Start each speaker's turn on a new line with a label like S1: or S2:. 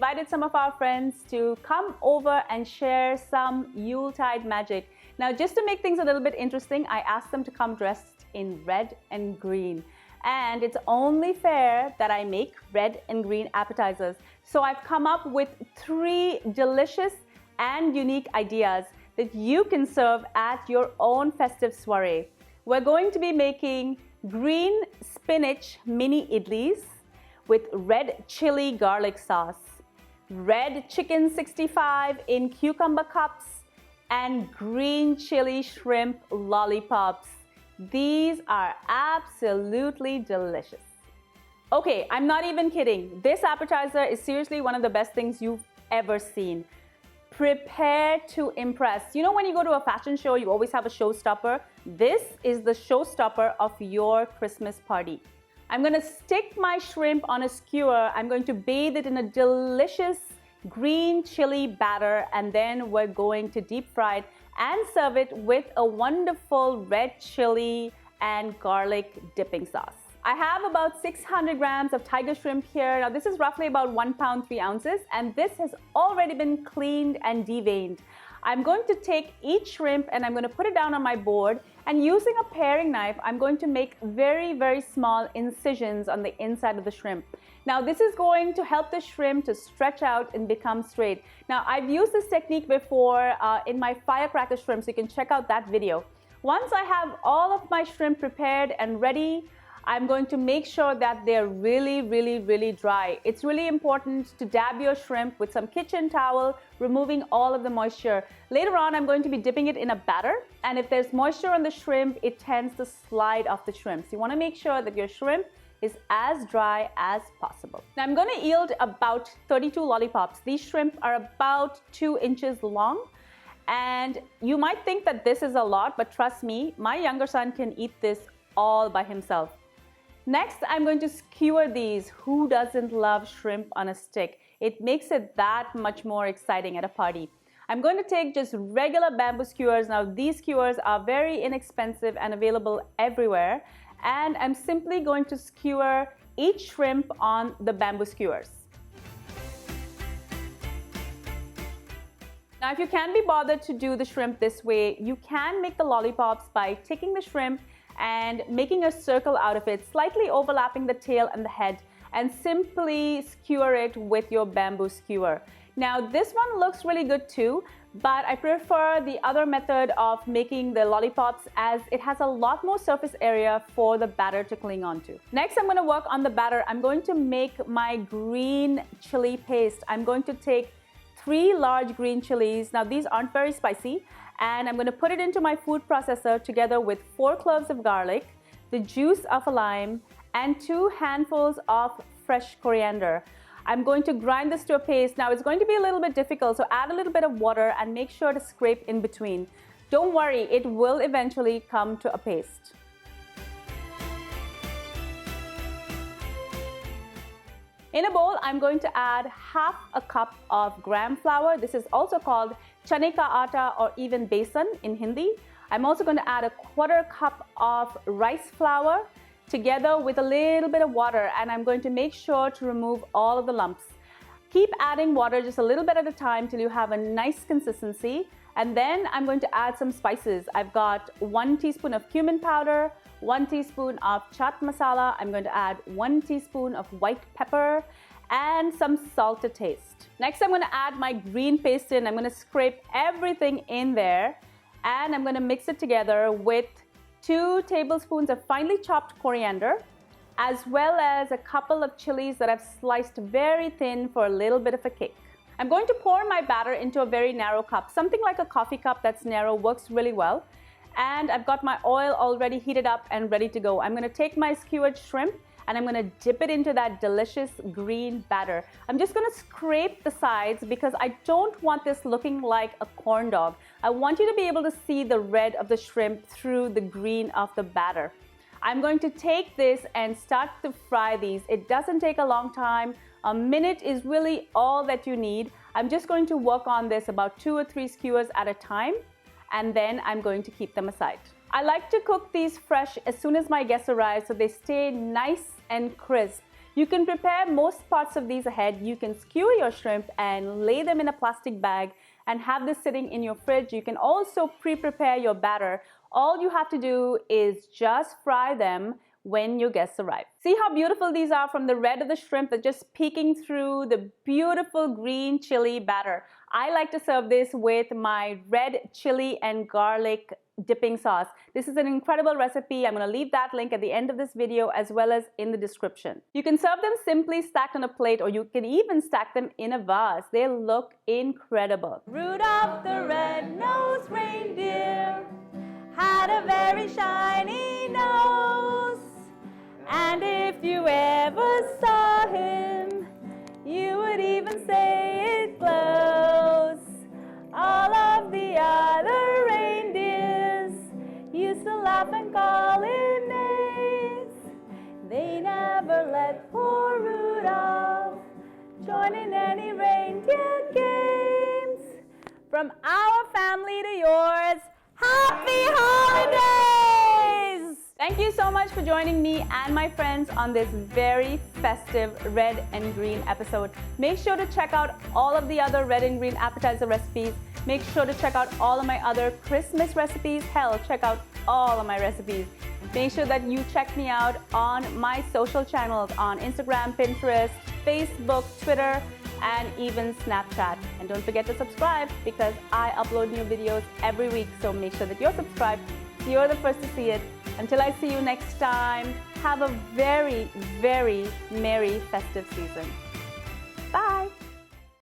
S1: invited some of our friends to come over and share some Yuletide magic. Now, just to make things a little bit interesting, I asked them to come dressed in red and green. And it's only fair that I make red and green appetizers. So I've come up with 3 delicious and unique ideas that you can serve at your own festive soiree. We're going to be making green spinach mini idlis with red chili garlic sauce, red chicken 65 in cucumber cups, and green chili shrimp lollipops. These are absolutely delicious. Okay, I'm not even kidding. This appetizer is seriously one of the best things you've ever seen. Prepare to impress. You know, when you go to a fashion show, you always have a showstopper. This is the showstopper of your Christmas party. I'm going to stick my shrimp on a skewer. I'm going to bathe it in a delicious green chili batter, and then we're going to deep fry it and serve it with a wonderful red chili and garlic dipping sauce. I have about 600 grams of tiger shrimp here. Now this is roughly about 1 pound 3 ounces, and this has already been cleaned and deveined. I'm going to take each shrimp and I'm going to put it down on my board, and using a paring knife, I'm going to make very, very small incisions on the inside of the shrimp. Now this is going to help the shrimp to stretch out and become straight. Now I've used this technique before in my firecracker shrimp, so you can check out that video. Once I have all of my shrimp prepared and ready, I'm going to make sure that they're really, really, really dry. It's really important to dab your shrimp with some kitchen towel, removing all of the moisture. Later on, I'm going to be dipping it in a batter, and if there's moisture on the shrimp, it tends to slide off the shrimp. So you want to make sure that your shrimp is as dry as possible. Now I'm going to yield about 32 lollipops. These shrimp are about 2 inches long, and you might think that this is a lot, but trust me, my younger son can eat this all by himself. Next, I'm going to skewer these. Who doesn't love shrimp on a stick? It makes it that much more exciting at a party. I'm going to take just regular bamboo skewers. Now, these skewers are very inexpensive and available everywhere. And I'm simply going to skewer each shrimp on the bamboo skewers. Now, if you can't be bothered to do the shrimp this way, you can make the lollipops by taking the shrimp and making a circle out of it, slightly overlapping the tail and the head, and simply skewer it with your bamboo skewer. Now this one looks really good too, but I prefer the other method of making the lollipops, as it has a lot more surface area for the batter to cling onto. Next, I'm going to work on the batter. I'm going to make my green chili paste. I'm going to take 3 large green chilies. Now these aren't very spicy, and I'm going to put it into my food processor together with 4 cloves of garlic, the juice of a lime, and 2 handfuls of fresh coriander. I'm going to grind this to a paste. Now it's going to be a little bit difficult, so add a little bit of water and make sure to scrape in between. Don't worry, it will eventually come to a paste. In a bowl, I'm going to add half a cup of gram flour. This is also called chane ka atta or even besan in Hindi. I'm also going to add a 1/4 cup of rice flour together with a little bit of water, and I'm going to make sure to remove all of the lumps. Keep adding water just a little bit at a time till you have a nice consistency, and then I'm going to add some spices. I've got 1 teaspoon of cumin powder, 1 teaspoon of Chat Masala. I'm going to add 1 teaspoon of white pepper and some salt to taste. Next, I'm going to add my green paste in. I'm going to scrape everything in there, and I'm going to mix it together with 2 tablespoons of finely chopped coriander, as well as a couple of chilies that I've sliced very thin for a little bit of a kick. I'm going to pour my batter into a very narrow cup. Something like a coffee cup that's narrow works really well. And I've got my oil already heated up and ready to go. I'm going to take my skewered shrimp and I'm going to dip it into that delicious green batter. I'm just going to scrape the sides because I don't want this looking like a corn dog. I want you to be able to see the red of the shrimp through the green of the batter. I'm going to take this and start to fry these. It doesn't take a long time. A minute is really all that you need. I'm just going to work on this about 2 or 3 skewers at a time, and then I'm going to keep them aside. I like to cook these fresh as soon as my guests arrive so they stay nice and crisp. You can prepare most parts of these ahead. You can skewer your shrimp and lay them in a plastic bag and have this sitting in your fridge. You can also pre-prepare your batter. All you have to do is just fry them when your guests arrive. See how beautiful these are from the red of the shrimp that's just peeking through the beautiful green chili batter. I like to serve this with my red chili and garlic dipping sauce. This is an incredible recipe. I'm going to leave that link at the end of this video as well as in the description. You can serve them simply stacked on a plate, or you can even stack them in a vase. They look incredible. Rudolph the red-nosed reindeer had a very shiny nose, and if you ever saw him, you would even say it glows. All of the other reindeers used to laugh and call him names. They never let poor Rudolph join in any reindeer games. From our family to yours, happy holidays! Thank you so much for joining me and my friends on this very festive red and green episode. Make sure to check out all of the other red and green appetizer recipes. Make sure to check out all of my other Christmas recipes. Hell, check out all of my recipes. Make sure that you check me out on my social channels on Instagram, Pinterest, Facebook, Twitter, and even Snapchat. And don't forget to subscribe because I upload new videos every week. So make sure that you're subscribed so you're the first to see it. Until I see you next time, have a very, very merry festive season. Bye.